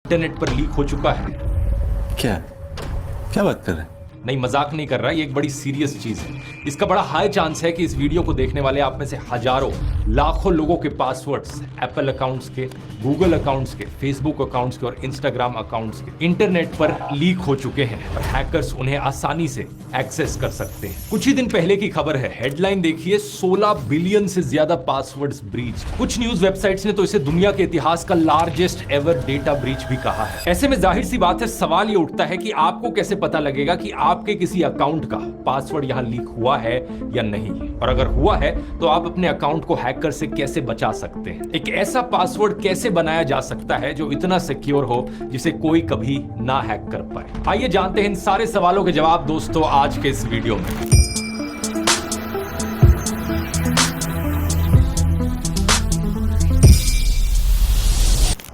Internet पर leak हो चुका है। क्या क्या बात कर रहे हैं? नहीं, मजाक नहीं कर रहा, ये एक बड़ी सीरियस चीज है। इसका बड़ा हाई चांस है कि इस वीडियो को देखने वाले आप में से हजारों लाखों लोगों के पासवर्ड्स एप्पल अकाउंट्स के, गूगल अकाउंट्स के, फेसबुक अकाउंट्स के और इंस्टाग्राम अकाउंट्स के इंटरनेट पर लीक हो चुके हैं और हैकर्स उन्हें आसानी से एक्सेस कर सकते हैं। कुछ ही दिन पहले की खबर है, हेडलाइन देखिए, 16 बिलियन से ज्यादा पासवर्ड्स ब्रीच। कुछ न्यूज वेबसाइट्स ने तो इसे दुनिया के इतिहास का लार्जेस्ट एवर डेटा ब्रीच भी कहा है। ऐसे में जाहिर सी बात है, सवाल ये उठता है कि आपको कैसे पता लगेगा कि आपके किसी अकाउंट का पासवर्ड यहां लीक हुआ है या नहीं, और अगर हुआ है तो आप अपने अकाउंट को हैकर से कैसे बचा सकते हैं। एक ऐसा पासवर्ड कैसे बनाया जा सकता है जो इतना सिक्योर हो जिसे कोई कभी ना हैक कर पाए। आइए जानते हैं इन सारे सवालों के जवाब दोस्तों आज के इस वीडियो में।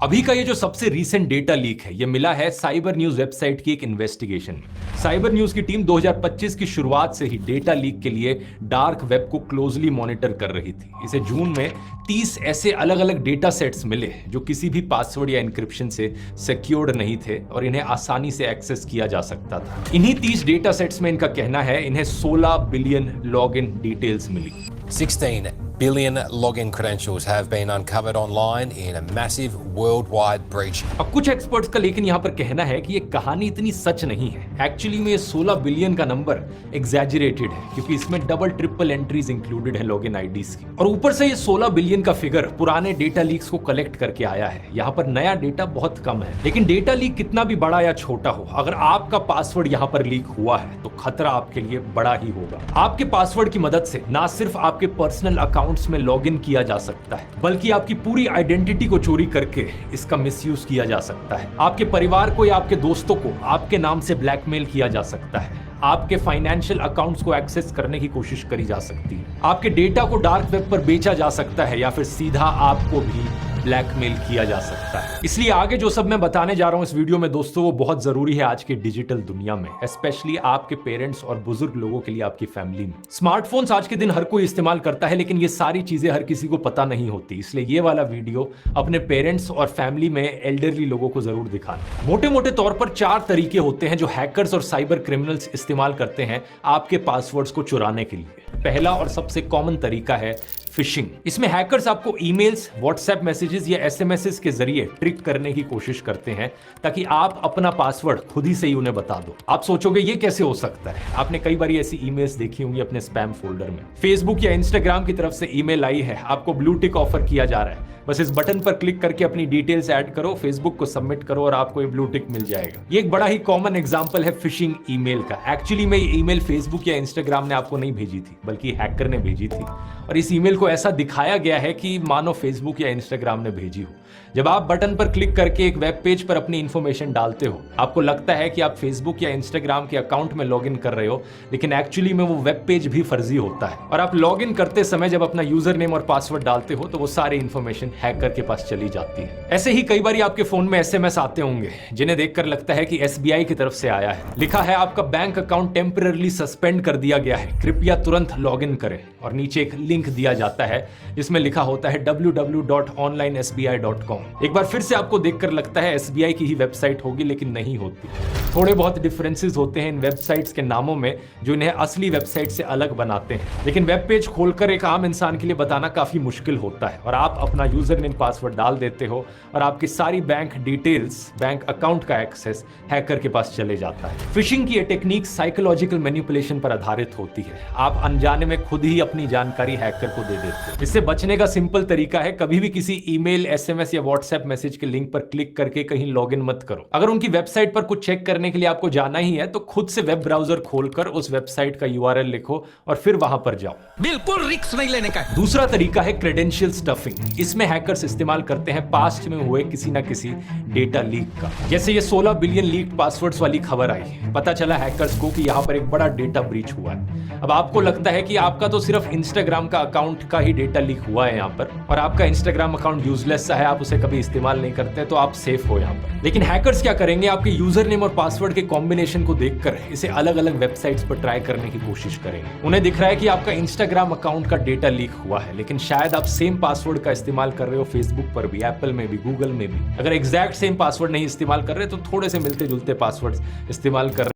अभी का ये जो सबसे रीसेंट डेटा लीक है, ये मिला है साइबर न्यूज वेबसाइट की एक इन्वेस्टिगेशन में। साइबर न्यूज की टीम 2025 की शुरुआत से ही डेटा लीक के लिए डार्क वेब को क्लोजली मॉनिटर कर रही थी। इसे जून में 30 ऐसे अलग अलग डेटा सेट्स मिले जो किसी भी पासवर्ड या एन्क्रिप्शन से सिक्योर्ड नहीं थे और इन्हें आसानी से एक्सेस किया जा सकता था। इन्हीं 30 डेटा सेट्स में इनका कहना है इन्हें 16 billion login details milli. 16 billion login credentials have been uncovered online in a massive worldwide breach. अब कुछ एक्सपर्ट्स का लेकिन यहाँ पर कहना है कि ये कहानी इतनी सच नहीं है। एक्चुअली में ये 16 बिलियन का नंबर एग्जैजरेटेड है क्योंकि इसमें डबल ट्रिपल एंट्रीज इंक्लूडेड है लॉगिन आईडीज की, और ऊपर से ये 16 बिलियन का फिगर पुराने डेटा लीक्स को कलेक्ट करके आया है। यहाँ पर नया डेटा बहुत कम है, लेकिन डेटा लीक कितना भी बड़ा या छोटा हो, अगर आपका पासवर्ड यहाँ पर लीक हुआ है तो खतरा आपके लिए बड़ा ही होगा। आपके पासवर्ड की मदद से ना सिर्फ आपके पर्सनल अकाउंट्स में लॉगिन किया जा सकता है, बल्कि आपकी पूरी आइडेंटिटी को चोरी करके इसका मिसयूज किया जा सकता है। आपके परिवार को या आपके दोस्तों को आपके नाम से ब्लैकमेल किया जा सकता है। आपके फाइनेंशियल अकाउंट्स को एक्सेस करने की कोशिश करी जा सकती है। आपके डेटा को डार्क वेब पर बेचा जा सकता है या फिर सीधा आपको भी ब्लैकमेल किया जा सकता है। इसलिए आगे जो सब मैं बताने जा रहा हूं इस वीडियो में दोस्तों, वो बहुत जरूरी है आज के डिजिटल दुनिया में, स्पेशली आपके पेरेंट्स और बुजुर्ग लोगों के लिए, आपकी फैमिली में। स्मार्टफोन्स आज के दिन हर कोई इस्तेमाल करता है, लेकिन ये सारी चीजें हर किसी को पता नहीं होती। इसलिए ये वाला वीडियो अपने पेरेंट्स और फैमिली में एल्डरली लोगों को जरूर दिखाना। मोटे मोटे तौर पर 4 तरीके होते हैं जो हैकर्स और साइबर क्रिमिनल्स इस्तेमाल करते हैं आपके पासवर्ड्स को चुराने के लिए। पहला और सबसे कॉमन तरीका है फिशिंग। इसमें हैकर्स आपको ईमेल्स, व्हाट्सएप मैसेजेस या एसएमएस के जरिए ट्रिक करने की कोशिश करते हैं ताकि आप अपना पासवर्ड खुद ही से ही उन्हें बता दो। आप सोचोगे ये कैसे हो सकता है? आपने कई बार ऐसी ईमेल्स देखी होंगी अपने स्पैम फोल्डर में। फेसबुक या इंस्टाग्राम की तरफ से ईमेल आई है, आपको ब्लू टिक ऑफर किया जा रहा है, बस इस बटन पर क्लिक करके अपनी डिटेल्स ऐड करो, फेसबुक को सबमिट करो और आपको ये ब्लू टिक मिल जाएगा। ये एक बड़ा ही कॉमन एग्जांपल है फिशिंग ईमेल का। एक्चुअली में ये ईमेल फेसबुक या इंस्टाग्राम ने आपको नहीं भेजी थी, बल्कि हैकर ने भेजी थी, और इस ईमेल को ऐसा दिखाया गया है कि मानो फेसबुक या इंस्टाग्राम ने भेजी हो। जब आप बटन पर क्लिक करके एक वेब पेज पर अपनी इंफॉर्मेशन डालते हो, आपको लगता है कि आप फेसबुक या इंस्टाग्राम के अकाउंट में लॉगिन कर रहे हो, लेकिन एक्चुअली में वो वेब पेज भी फर्जी होता है। और आप लॉगिन करते समय जब अपना यूजर नेम और पासवर्ड डालते हो तो वो सारी इंफॉर्मेशन हैकर के पास चली जाती है। ऐसे ही कई बार आपके फोन में एसएमएस आते होंगे जिन्हें देखकर लगता है कि एसबीआई की तरफ से आया है। लिखा है आपका बैंक अकाउंट टेम्पररली सस्पेंड कर दिया गया है, कृपया तुरंत लॉगिन करें, और नीचे एक लिंक दिया जाता है जिसमें लिखा होता है www.onlinesbi.com। एक बार फिर से आपको देखकर लगता है एसबीआई की ही वेबसाइट होगी, लेकिन नहीं होती। थोड़े बहुत डिफरेंसेस होते हैं इन वेबसाइट्स के नामों में जो इन्हें असली वेबसाइट से अलग बनाते हैं, लेकिन वेब पेज खोलकर एक आम इंसान के लिए बताना काफी मुश्किल होता है, और आप अपना यूजर नेम पासवर्ड डाल देते हो और आपकी सारी बैंक डिटेल्स, बैंक अकाउंट का एक्सेस हैकर के पास चले जाता है। फिशिंग की ये टेक्निक साइकोलॉजिकल मैनिपुलेशन पर आधारित होती है। आप अनजाने में खुद ही अपनी जानकारी हैकर को दे देते हो। इससे बचने का सिंपल तरीका है, कभी भी किसी ईमेल, एसएमएस या व्हाट्सएप मैसेज के लिंक पर क्लिक करके कहीं लॉगिन मत करो। अगर उनकी वेबसाइट पर कुछ चेक करने के लिए आपको जाना ही है तो खुद से वेब ब्राउजर खोलकर उस वेबसाइट का यूआरएल लिखो और फिर वहां पर जाओ। बिल्कुल रिस्क नहीं लेने का। दूसरा तरीका है क्रेडेंशियल स्टफिंग। इसमें हैकर्स इस्तेमाल करते हैं पास्ट में हुए किसी ना किसी डेटा लीक का। जैसे ये 16 बिलियन लीक्ड पासवर्ड्स वाली खबर आई, पता चला हैकर्स को कि यहाँ पर एक बड़ा डेटा ब्रीच हुआ है। अब आपको लगता है कि आपका तो सिर्फ इंस्टाग्राम का अकाउंट का ही डेटा लीक हुआ है यहाँ पर, और आपका इंस्टाग्राम अकाउंट यूजलेस सा है, आप उसे कभी इस्तेमाल नहीं करते तो आप सेफ हो यहाँ पर। लेकिन हैकर्स क्या करेंगे, आपके यूजर नेम और पासवर्ड के कॉम्बिनेशन को देखकर इसे अलग अलग वेबसाइट्स पर ट्राई करने की कोशिश करेंगे। उन्हें दिख रहा है कि आपका इंस्टाग्राम अकाउंट का डेटा लीक हुआ है, लेकिन शायद आप सेम पासवर्ड का इस्तेमाल कर रहे हो फेसबुक पर भी, एप्पल में भी, गूगल में भी। अगर एग्जैक्ट सेम पासवर्ड नहीं इस्तेमाल कर रहे तो थोड़े से मिलते जुलते पासवर्ड इस्तेमाल कर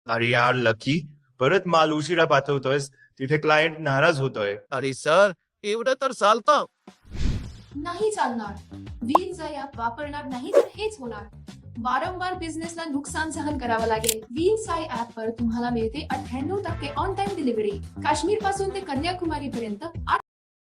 अरे यार लकी, परत माल उशिरा पाठवतोयस, तिथे क्लायंट नाराज होतोय. अरे सर, एवढं तर चालतं. नाही चालणार. व्हील्स ॲप वापरणार नाही तर हेच होणार. वारंवार बिझनेसला नुकसान सहन करावं लागेल. व्हील्स ॲप वर तुम्हाला मिळते 98% ऑन टाइम डिलिव्हरी. काश्मीर पासून ते कन्याकुमारी पर्यंत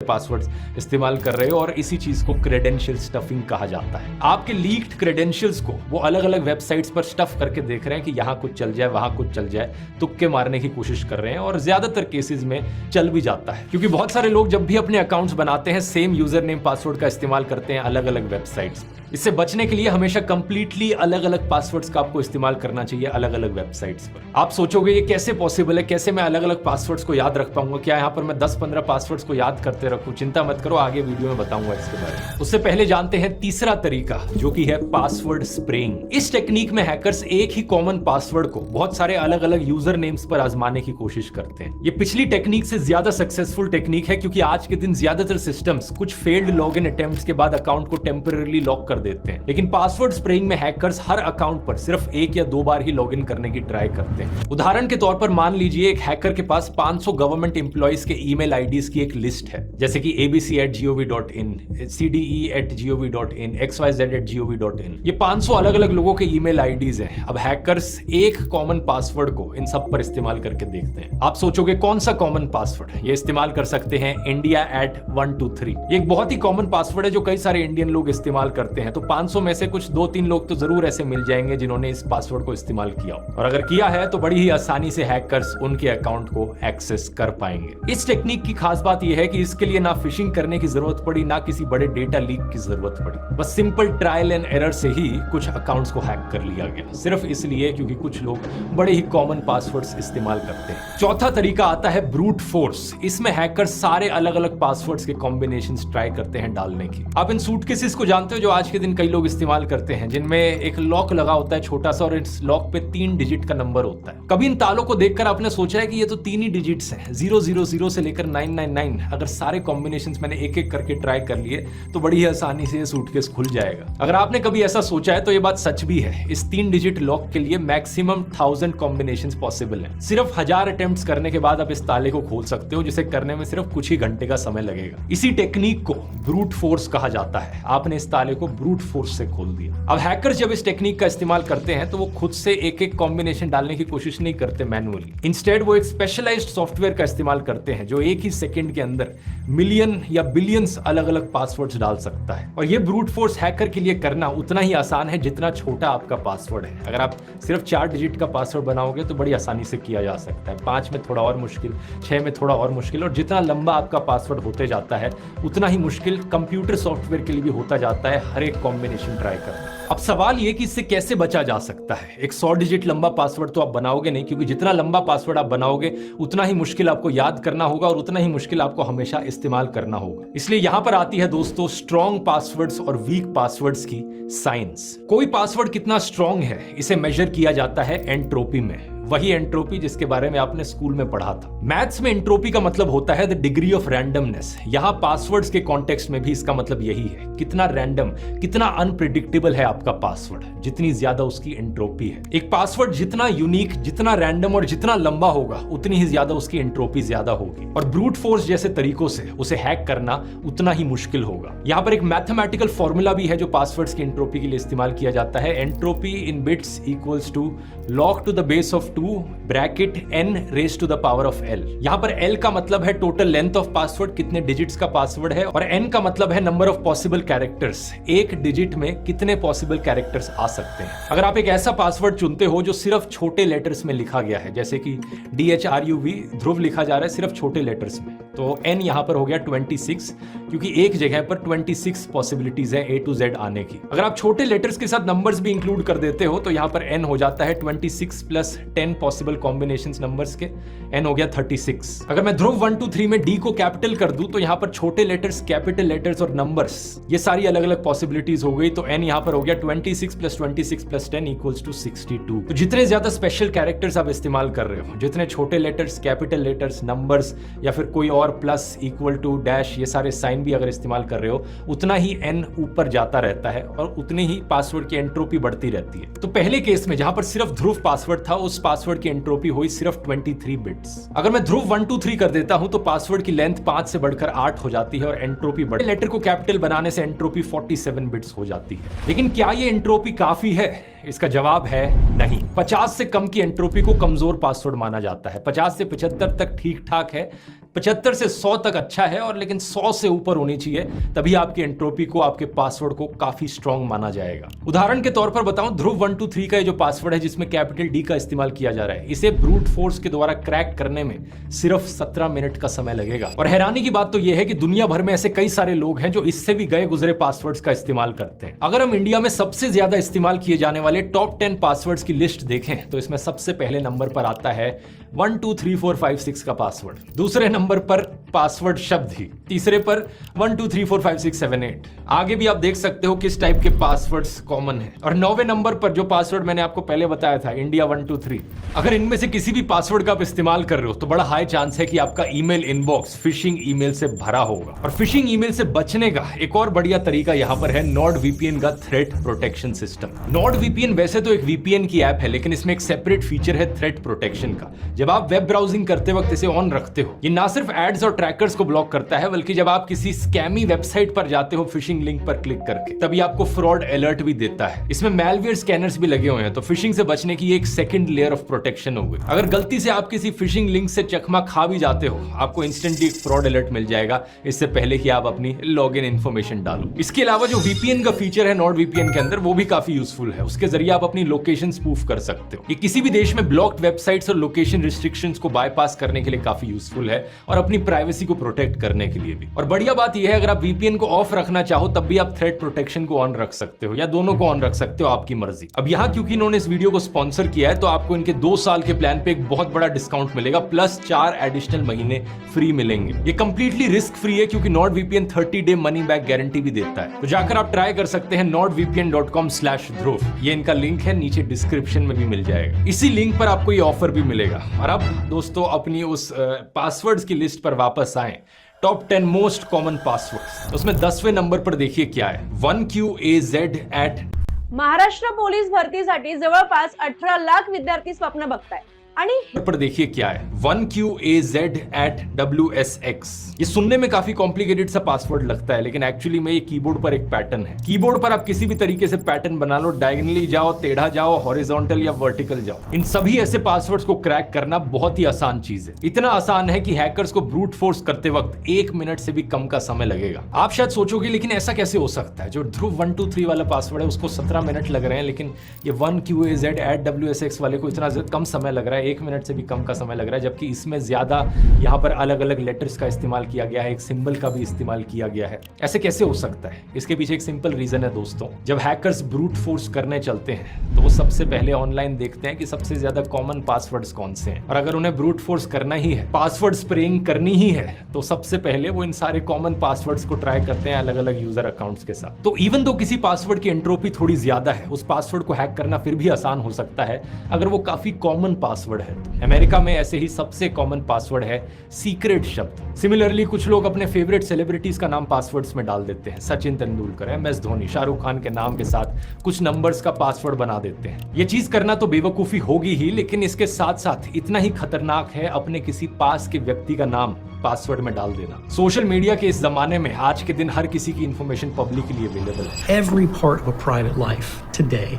पासवर्ड्स इस्तेमाल कर रहे हो और इसी चीज को क्रेडेंशियल स्टफिंग कहा जाता है। आपके लीक्ड क्रेडेंशियल्स को वो अलग अलग वेबसाइट्स पर स्टफ करके देख रहे हैं कि यहाँ कुछ चल जाए, वहां कुछ चल जाए, तुक्के मारने की कोशिश कर रहे हैं और ज्यादातर केसेस में चल भी जाता है, क्योंकि बहुत सारे लोग जब भी अपने अकाउंट्स बनाते हैं सेम यूजर नेम पासवर्ड का इस्तेमाल करते हैं अलग अलग वेबसाइट्स। इससे बचने के लिए हमेशा कंप्लीटली अलग अलग पासवर्ड्स का आपको इस्तेमाल करना चाहिए अलग अलग वेबसाइट्स पर। आप सोचोगे ये कैसे पॉसिबल है, कैसे मैं अलग अलग पासवर्ड्स को याद रख पाऊंगा, क्या यहाँ पर मैं 10-15 पासवर्ड्स को याद करते रखूं? चिंता मत करो, आगे वीडियो में बताऊंगा इसके बारे में। उससे पहले जानते हैं तीसरा तरीका, जो कि है पासवर्ड स्प्रेइंग। इस टेक्निक में हैकर्स एक ही कॉमन पासवर्ड को बहुत सारे अलग अलग यूजर नेम्स पर आजमाने की कोशिश करते हैं। ये पिछली टेक्निक से ज्यादा सक्सेसफुल टेक्निक है, क्योंकि आज के दिन ज्यादातर सिस्टम्स कुछ फेल्ड लॉगिन अटेम्प्ट्स के बाद अकाउंट को टेम्पररी लॉक कर देते हैं, लेकिन पासवर्ड स्प्रेइंग में हैकर्स हर अकाउंट पर सिर्फ 1 या 2 बार ही लॉगिन करने की ट्राई करते हैं। उदाहरण के तौर पर मान लीजिए एक हैकर के पास 500 गवर्नमेंट एम्प्लॉइज के ईमेल आईडीज की एक लिस्ट है, जैसे कि abc@gov.in, cde@gov.in, xyz@gov.in। ये 500 अलग अलग लोगों के ईमेल आईडीज हैं। अब हैकर्स एक कॉमन पासवर्ड को इन सब पर इस्तेमाल करके देखते हैं। आप सोचोगे कौन सा कॉमन पासवर्ड? ये इस्तेमाल कर सकते हैं India@123। ये एक बहुत ही कॉमन पासवर्ड है जो कई सारे इंडियन लोग इस्तेमाल करते हैं। तो 500 में से कुछ 2-3 लोग तो जरूर ऐसे मिल जाएंगे जिन्होंने इस पासवर्ड को इस्तेमाल किया, और अगर किया है तो बड़ी ही आसानी से हैकर्स उनके अकाउंट को एक्सेस कर पाएंगे। इस टेक्निक की खास बात यह है कि इसके लिए ना फिशिंग करने की जरूरत पड़ी, ना किसी बड़े डेटा लीक की जरूरत पड़ी। बस सिंपल ट्रायल एंड एरर से ही कुछ अकाउंट्स को हैक कर लिया गया, सिर्फ इसलिए क्योंकि कुछ लोग बड़े ही कॉमन पासवर्ड्स इस्तेमाल करते हैं। चौथा तरीका आता है ब्रूट फोर्स। इसमें हैकर्स सारे अलग अलग पासवर्ड्स के कॉम्बिनेशंस ट्राई करते हैं डालने की। आप इन सूटकेसेस को जानते हो जो आज के दिन कई लोग इस्तेमाल करते हैं, जिनमें एक लॉक लगा होता है छोटा सा, और इस लॉक पे 3 डिजिट का नंबर होता है। कभी इन तालों को देखकर आपने सोचा है कि ये तो 3 ही डिजिट्स हैं, 000 से लेकर 999। अगर सारे कॉम्बिनेशंस मैंने एक एक करके ट्राई कर लिए तो बड़ी ही आसानी से ये सूटकेस खुल जाएगा। अगर आपने कभी ऐसा सोचा है तो ये बात सच भी है। इस 3 डिजिट लॉक के लिए मैक्सिमम 1000 कॉम्बिनेशंस पॉसिबल है। सिर्फ 1000 अटेम्प्ट्स करने के बाद आप इस ताले को खोल सकते हो, जिसे करने में सिर्फ कुछ ही घंटे का समय लगेगा। इसी टेक्निक को ब्रूट फोर्स कहा जाता है। आपने इस ताले को ब्रूट फोर्स से खोल दिया। अब हैकर्स जब इस टेक्निक का इस्तेमाल करते हैं तो वो खुद से एक एक कॉम्बिनेशन डालने की कोशिश नहीं करते मैन्युअली। इंस्टेड वो एक स्पेशलाइज्ड सॉफ्टवेयर का इस्तेमाल करते हैं जो एक ही सेकंड के अंदर मिलियन या बिलियंस अलग अलग पासवर्ड्स डाल सकता है। और ये ब्रूट फोर्स हैकर के लिए करना उतना ही आसान है जितना छोटा आपका पासवर्ड है। अगर आप सिर्फ 4 डिजिट का पासवर्ड बनाओगे तो बड़ी आसानी से किया जा सकता है। 5 में थोड़ा और मुश्किल, 6 में थोड़ा और मुश्किल, और जितना लंबा आपका पासवर्ड होते जाता है उतना ही मुश्किल कंप्यूटर सॉफ्टवेयर के लिए भी होता जाता है हर एक कॉम्बिनेशन ट्राई करना। अब सवाल ये कि इससे कैसे बचा जा सकता है। एक 100 डिजिट लंबा पासवर्ड तो आप बनाओगे नहीं, क्योंकि जितना लंबा पासवर्ड आप बनाओगे उतना ही मुश्किल आपको याद करना होगा और उतना ही मुश्किल आपको हमेशा इस्तेमाल करना होगा। इसलिए यहां पर आती है दोस्तों स्ट्रॉन्ग पासवर्ड्स और वीक पासवर्ड्स की साइंस। कोई पासवर्ड कितना स्ट्रॉन्ग है इसे मेजर किया जाता है एंट्रोपी में, वही एंट्रोपी जिसके बारे में आपने स्कूल में पढ़ा था। मैथ्स में एंट्रोपी का मतलब होता है द डिग्री ऑफ रैंडमनेस। यहां पासवर्ड्स के कॉन्टेक्स्ट में भी इसका मतलब यही है, कितना रैंडम, कितना अनप्रिडिक्टेबल है आपका पासवर्ड, जितनी ज्यादा उसकी एंट्रोपी है। एक पासवर्ड जितना यूनिक, जितना रैंडम और जितना लंबा होगा उतनी ही ज्यादा उसकी एंट्रोपी ज्यादा होगी, और ब्रूट फोर्स जैसे तरीकों से उसे हैक करना उतना ही मुश्किल होगा। यहां पर एक मैथमेटिकल फॉर्मूला भी है जो पासवर्ड्स की एंट्रोपी के लिए इस्तेमाल किया जाता है। Entropy in bits equals to log to the base of 2 bracket n raised to the power of l। यहां पर l का मतलब है टोटल लेंथ ऑफ पासवर्ड, कितने डिजिट्स का पासवर्ड है, और n का मतलब है नंबर ऑफ पॉसिबल कैरेक्टर्स, एक डिजिट में कितने पॉसिबल कैरेक्टर्स आ सकते हैं। अगर आप एक ऐसा पासवर्ड चुनते हो जो सिर्फ छोटे लेटर्स में लिखा गया है, जैसे कि DHRUV ध्रुव लिखा जा रहा है सिर्फ छोटे लेटर्स में, तो n यहां पर हो गया 26, क्योंकि एक जगह पर 26 पॉसिबिलिटीज है A to Z आने की। अगर आप छोटे लेटर्स के साथ नंबर्स भी इंक्लूड कर देते हो तो यहाँ पर n हो जाता है 26 प्लस 10 पॉसिबल कॉम्बिनेशंस नंबर्स के, n हो गया 36। अगर मैं ध्रुव 1 2 3 में D को कैपिटल कर दूं तो यहाँ पर छोटे लेटर्स, कैपिटल लेटर्स और नंबर्स, ये सारी अलग अलग पॉसिबिलिटीज हो गई। तो n यहाँ पर हो गया 26 प्लस 26 प्लस 10 इक्वल्स टू 62। तो जितने ज्यादा स्पेशल कैरेक्टर्स आप इस्तेमाल कर रहे हो, जितने छोटे लेटर्स, कैपिटल लेटर्स, नंबर्स या फिर कोई और प्लस, इक्वल टू, डैश, ये सारे साइन भी अगर इस्तेमाल कर रहे हो, उतना ही n ऊपर जाता रहता है और उतनी ही पासवर्ड की एंट्रोपी बढ़ती रहती है। तो पहले केस में जहां पर सिर्फ ध्रुव पासवर्ड था, उस पासवर्ड की एंट्रोपी हुई सिर्फ 23 बिट्स। अगर मैं ध्रुव 1 2 3 कर देता हूं तो पासवर्ड की लेंथ 5 से बढ़कर 8 हो जाती है और एंट्रोपी बढ़, लेटर को कैपिटल बनाने से एंट्रोपी 47 बिट्स हो जाती है। लेकिन क्या ये एंट्रोपी काफी है? इसका जवाब है नहीं। 50 से कम की एंट्रोपी को कमजोर पासवर्ड माना जाता है। 50 से 75 तक ठीक ठाक है, 75 से 100 तक अच्छा है, और लेकिन 100 से ऊपर होनी चाहिए, तभी आपकी एंट्रोपी को, आपके पासवर्ड को काफी स्ट्रांग माना जाएगा। उदाहरण के तौर पर बताऊं, ध्रुव 1 2 3 का ये जो पासवर्ड है जिसमें कैपिटल डी का इस्तेमाल किया जा रहा है, इसे ब्रूट फोर्स के द्वारा क्रैक करने में सिर्फ 17 मिनट का समय लगेगा। और हैरानी की बात तो यह है कि दुनिया भर में ऐसे कई सारे लोग हैं जो इससे भी गए गुजरे पासवर्ड्स का इस्तेमाल करते हैं। अगर हम इंडिया में सबसे ज्यादा इस्तेमाल किए जाने वाले टॉप 10 पासवर्ड्स की लिस्ट देखें तो इसमें सबसे पहले नंबर पर आता है 1 2 3 4 5 6 का पासवर्ड, दूसरे नंबर पर पासवर्ड शब्द ही, तीसरे पर 1 2 3 4 5 6 7 8। आगे भी आप देख सकते हो किस टाइप के पासवर्ड्स कॉमन है। और 9वें नंबर पर जो पासवर्ड मैंने आपको पहले बताया था, इंडिया 1 2 3। अगर इनमें से किसी भी पासवर्ड का आप इस्तेमाल कर रहे हो तो बड़ा हाई चांस है कि आपका ईमेल इनबॉक्स फिशिंग ईमेल से भरा होगा। और फिशिंग ईमेल से बचने का एक और बढ़िया तरीका यहां पर है NordVPN का थ्रेट प्रोटेक्शन सिस्टम। NordVPN वैसे तो एक VPN की ऐप है, लेकिन इसमें एक सेपरेट फीचर है थ्रेट प्रोटेक्शन का। जब आप वेब ब्राउजिंग करते वक्त इसे ऑन रखते हो, ये ना सिर्फ एड्स और ट्रैकर्स को ब्लॉक करता है, बल्कि जब आप किसी स्कैमी वेबसाइट पर जाते हो फिशिंग लिंक पर क्लिक करके, तभी आपको फ्रॉड अलर्ट भी देता है। इसमें मैलवेयर स्कैनर्स भी लगे हुए हैं, तो फिशिंग से बचने की एक सेकंड लेयर ऑफ प्रोटेक्शन हो गई। अगर गलती से आप किसी फिशिंग लिंक से चकमा खा भी जाते हो, आपको इंस्टेंटली एक फ्रॉड अलर्ट मिल जाएगा, इससे पहले कि आप अपनी लॉगिन इंफॉर्मेशन डालो। इसके अलावा जो VPN का फीचर है NordVPN के अंदर, वो भी काफी यूजफुल है। उसके जरिए आप अपनी लोकेशन स्पूफ कर सकते हो। ये किसी भी देश में ब्लॉक्ड वेबसाइट्स और लोकेशन रिस्ट्रिक्शंस को बाईपास करने के लिए काफी यूजफुल है, और अपनी प्राइवेसी को प्रोटेक्ट करने के लिए भी। और बढ़िया बात यह है, अगर आप VPN को ऑफ रखना चाहो तब भी आप थ्रेट प्रोटेक्शन को ऑन रख सकते हो, या दोनों को ऑन रख सकते हो, आपकी मर्जी। अब यहाँ क्योंकि इन्होंने इस वीडियो को स्पॉन्सर किया है, तो आपको इनके 2 साल के प्लान पे एक बहुत बड़ा डिस्काउंट मिलेगा, प्लस 4 एडिशनल महीने फ्री मिलेंगे। ये कंप्लीटली रिस्क फ्री है, क्योंकि NordVPN 30 day money back guarantee भी देता है। तो जाकर आप ट्राई कर सकते हैं nordvpn.com/dhruv। ये इनका लिंक है, नीचे डिस्क्रिप्शन में भी मिल जाएगा। इसी लिंक पर आपको ये ऑफर भी मिलेगा। और अब दोस्तों अपनी उस पासवर्ड्स की लिस्ट पर वापस आए। टॉप 10 मोस्ट कॉमन पासवर्ड्स, उसमें 10वें नंबर पर देखिए क्या है, 1QAZ@। महाराष्ट्र पोलीस भरतीसाठी जवळपास 18 लाख विद्यार्थी स्वप्न बघताय आणि पर देखिए क्या है, 1QAZ@WSX। ये सुनने में काफी कॉम्प्लिकेटेड सा पासवर्ड लगता है, लेकिन एक्चुअली में ये कीबोर्ड पर एक पैटर्न है। कीबोर्ड पर आप किसी भी तरीके से पैटर्न बना लो, डायगोनली जाओ, टेढ़ा जाओ, हॉरिजॉन्टल या वर्टिकल जाओ, इन सभी ऐसे पासवर्ड्स को क्रैक करना बहुत ही आसान चीज है। इतना आसान है कि हैकर्स को ब्रूट फोर्स करते वक्त 1 मिनट से भी कम का समय लगेगा। आप शायद सोचोगे लेकिन ऐसा कैसे हो सकता है, जो ध्रुव 1 2 3 वाला पासवर्ड है उसको 17 मिनट लग रहे हैं, लेकिन ये 1QAZ@WSX वाले को इतना कम समय लग रहा है, 1 मिनट से भी कम का समय लग रहा है, जबकि इसमें ज्यादा यहाँ पर अलग अलग लेटर्स का इस्तेमाल किया गया है, एक सिंबल का भी इस्तेमाल किया गया है। ऐसे कैसे हो सकता है? इसके पीछे एक सिंपल रीजन है दोस्तों। जब हैकर्स ब्रूट फोर्स करने चलते हैं तो वो सबसे पहले ऑनलाइन देखते हैं कि सबसे ज्यादा कॉमन पासवर्ड्स कौन से हैं, और अगर उन्हें ब्रूट फोर्स करना ही है, पासवर्ड स्प्रेइंग करनी ही है, तो सबसे पहले वो इन सारे कॉमन पासवर्ड्स को ट्राई करते हैं अलग अलग यूजर अकाउंट्स के साथ। तो इवन दो किसी पासवर्ड की एंट्रोपी थोड़ी ज्यादा है, उस पासवर्ड को हैक करना फिर भी आसान हो सकता है अगर वो काफी कॉमन पासवर्ड है। अमेरिका में ऐसे ही सबसे कॉमन पासवर्ड है सीक्रेट शब्द। सिमिलरली कुछ लोग अपने फेवरेट सेलिब्रिटीज का नाम पासवर्ड्स में डाल देते हैं। सचिन तेंदुलकर, MS धोनी, शाहरुख खान के नाम के साथ कुछ नंबर्स का पासवर्ड बना देते हैं। ये चीज करना तो बेवकूफी होगी ही, लेकिन इसके साथ साथ इतना ही खतरनाक है अपने किसी पास के व्यक्ति का नाम पासवर्ड में डाल देना। सोशल मीडिया के इस जमाने में आज के दिन हर किसी की इंफॉर्मेशन पब्लिकली अवेलेबल है। Every part of a private life today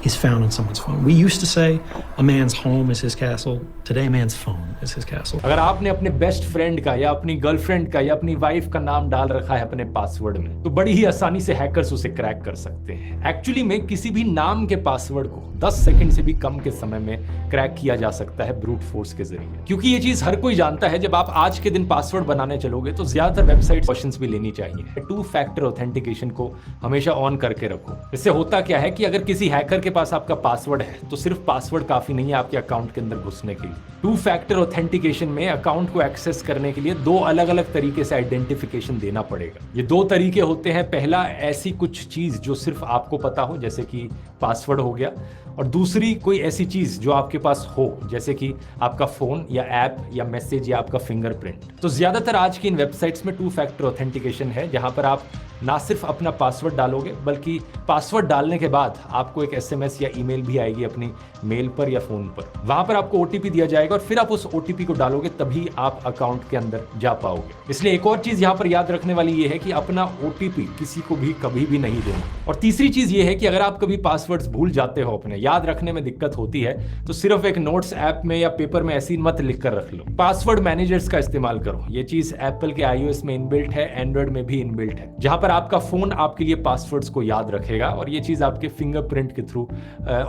is found on someone's phone. We used to say a man's home is his castle. Today, a man's phone is his castle. अगर आपने अपने best friend का या अपनी girlfriend का या अपनी wife का नाम डाल रखा है अपने पासवर्ड में, तो बड़ी ही आसानी से हैकर्स उसे क्रैक कर सकते हैं। एक्चुअली में किसी भी नाम के पासवर्ड को 10 सेकंड से भी कम के समय में क्रैक किया जा सकता है ब्रूट फोर्स के जरिए, क्योंकि ये चीज हर कोई जानता है। जब आप आज के दिन पासवर्ड बनाने चलोगे तो ज्यादातर वेबसाइट क्वेश्चंस भी लेनी चाहिए। 2 फैक्टर ऑथेंटिकेशन को हमेशा ऑन करके रखो। इससे होता क्या है कि अगर किसी हैकर के पास आपका पासवर्ड है तो सिर्फ पासवर्ड काफी नहीं है आपके अकाउंट के अंदर घुसने के लिए। 2 फैक्टर ऑथेंटिकेशन में अकाउंट को एक्सेस करने के लिए 2 अलग अलग तरीके से आइडेंटिफिकेशन देना पड़ेगा। ये 2 तरीके होते हैं। पहला, ऐसी कुछ चीज जो सिर्फ आपको पता हो, जैसे कि पासवर्ड हो गया, और दूसरी कोई ऐसी चीज जो आपके पास हो, जैसे कि आपका फोन या ऐप या मैसेज या आपका फिंगरप्रिंट। तो ज्यादातर आज की इन वेबसाइट्स में 2 फैक्टर ऑथेंटिकेशन है, जहां पर आप ना सिर्फ अपना पासवर्ड डालोगे बल्कि पासवर्ड डालने के बाद आपको एक SMS या ईमेल भी आएगी अपनी मेल पर या फोन पर। वहां पर आपको OTP दिया जाएगा और फिर आप उस OTP को डालोगे तभी आप अकाउंट के अंदर जा पाओगे। इसलिए एक और चीज यहां पर याद रखने वाली ये है कि अपना OTP किसी को भी कभी भी नहीं देना। और तीसरी चीज ये है कि अगर आप कभी पासवर्ड्स भूल जाते हो, अपने याद रखने में दिक्कत होती है, तो सिर्फ एक नोट्स ऐप में या पेपर में ऐसी मत लिख कर रख लो। पासवर्ड मैनेजर्स का इस्तेमाल करो। ये चीज एप्पल के iOS में इनबिल्ट है, एंड्रॉइड में भी इनबिल्ट है, जहां पर आपका फोन आपके लिए पासवर्ड्स को याद रखेगा और ये चीज आपके फिंगरप्रिंट के थ्रू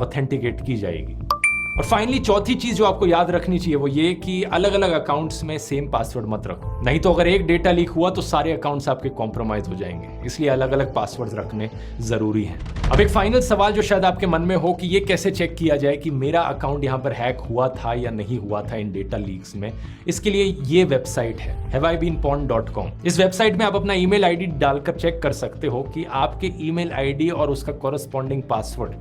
ऑथेंटिकेट की जाएगी। और फाइनली चौथी चीज जो आपको याद रखनी चाहिए वो ये कि अलग अलग अकाउंट्स में सेम पासवर्ड मत रखो, नहीं तो अगर एक डेटा लीक हुआ तो सारे अकाउंट्स आपके कॉम्प्रोमाइज हो जाएंगे। इसलिए अलग अलग पासवर्ड्स रखने जरूरी है। अब एक फाइनल सवाल जो शायद आपके मन में हो कि ये कैसे चेक किया जाए कि मेरा अकाउंट यहाँ पर हैक हुआ था या नहीं हुआ था इन डेटा लीक्स में, इसके लिए ये वेबसाइट है haveibeenpawned.com। इस वेबसाइट में आप अपना ईमेल आईडी डालकर चेक कर सकते हो कि आपके ईमेल आईडी और उसका कॉरेस्पॉन्डिंग पासवर्ड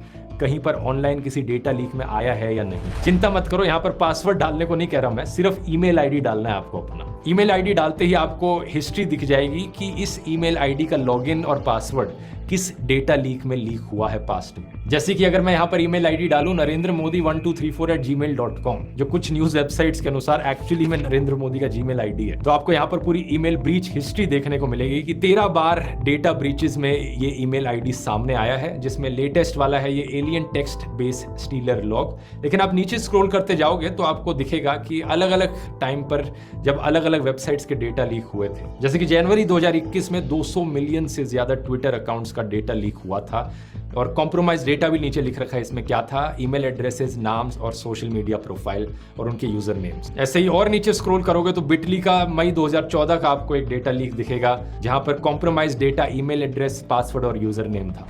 कहीं पर ऑनलाइन किसी डेटा लीक में आया है या नहीं। चिंता मत करो, यहाँ पर पासवर्ड डालने को नहीं कह रहा मैं, सिर्फ ईमेल आईडी डालना है आपको अपना। ईमेल आईडी डालते ही आपको हिस्ट्री दिख जाएगी कि इस ईमेल आईडी का लॉगिन और पासवर्ड किस डेटा लीक में लीक हुआ है पास्ट में। जैसे कि अगर मैं यहाँ पर ईमेल आईडी डालूं narendramodi1234@gmail.com, जो कुछ न्यूज वेबसाइट्स के अनुसार एक्चुअली में नरेंद्र मोदी का जीमेल आईडी है, तो आपको यहाँ पर पूरी ईमेल ब्रीच हिस्ट्री देखने को मिलेगी कि 13 बार डेटा ब्रीचेस में ये ईमेल आईडी सामने आया है, जिसमें लेटेस्ट वाला है ये alien text base stealer log. लेकिन आप नीचे स्क्रॉल करते जाओगे तो आपको दिखेगा कि अलग अलग टाइम पर जब अलग अलग वेबसाइट्स के डेटा लीक हुए थे, जैसे कि जनवरी 2021 में 200 मिलियन से ज्यादा ट्विटर अकाउंट्स का डेटा लीक हुआ था। और कॉम्प्रोमाइज डेटा भी नीचे लिख रखा है, इसमें क्या था, ईमेल एड्रेसेस, नाम्स और सोशल मीडिया प्रोफाइल और उनके यूजर नेम्स। ऐसे ही और नीचे स्क्रॉल करोगे तो बिटली का मई 2014 का आपको एक डेटा लीक दिखेगा, जहां पर compromise data, email address, password और यूजर नेम था।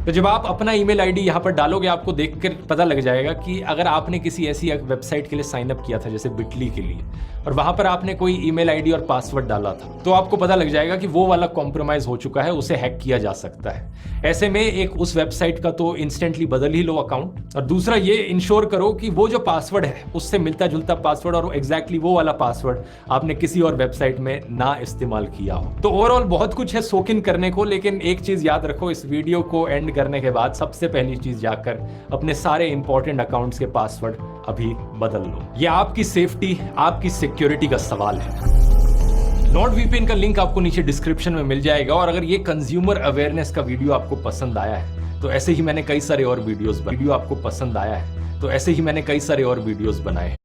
तो जब आप अपना ईमेल आईडी यहाँ पर डालोगे आपको देखकर पता लग जाएगा कि अगर आपने किसी ऐसी वेबसाइट के लिए साइन अप किया था जैसे बिटली के लिए, और वहां पर आपने कोई ईमेल आईडी और पासवर्ड डाला था, तो आपको पता लग जाएगा कि वो वाला कॉम्प्रोमाइज हो चुका है, उसे हैक किया जा सकता है। ऐसे में एक उस वेबसाइट का तो इंस्टेंटली बदल ही लो अकाउंट, और दूसरा ये इंश्योर करो कि वो जो पासवर्ड है उससे मिलता जुलता पासवर्ड और एग्जैक्टली वो वाला पासवर्ड आपने किसी और वेबसाइट में ना इस्तेमाल किया हो। तो ओवरऑल बहुत कुछ है सोक इन करने को, लेकिन एक चीज याद रखो, इस वीडियो को एंड करने के बाद सबसे पहली चीज जाकर अपने सारे इंपॉर्टेंट अकाउंट्स के पासवर्ड अभी बदल लो। ये आपकी सेफ्टी, आपकी सिक्योरिटी का सवाल है। NordVPN का लिंक आपको नीचे डिस्क्रिप्शन में मिल जाएगा। और अगर ये कंज्यूमर अवेयरनेस का वीडियो आपको पसंद आया है तो ऐसे ही मैंने कई सारे और वीडियोस बनाए,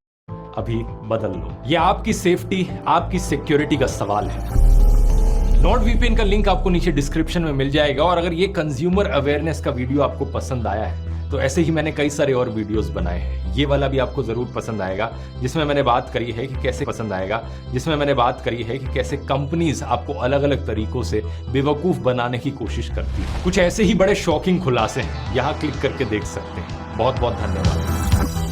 अभी बदल लो। ये आपकी सेफ्टी, आपकी सिक्योरिटी का सवाल है। NordVPN का लिंक आपको नीचे डिस्क्रिप्शन में मिल जाएगा। और अगर ये कंज्यूमर अवेयरनेस का वीडियो आपको पसंद आया है तो ऐसे ही मैंने कई सारे और वीडियोस बनाए हैं, ये वाला भी आपको जरूर पसंद आएगा, जिसमें मैंने बात करी है कि कैसे कंपनीज आपको अलग अलग तरीकों से बेवकूफ बनाने की कोशिश करती है। कुछ ऐसे ही बड़े शॉकिंग खुलासे हैं, यहाँ क्लिक करके देख सकते हैं। बहुत बहुत धन्यवाद।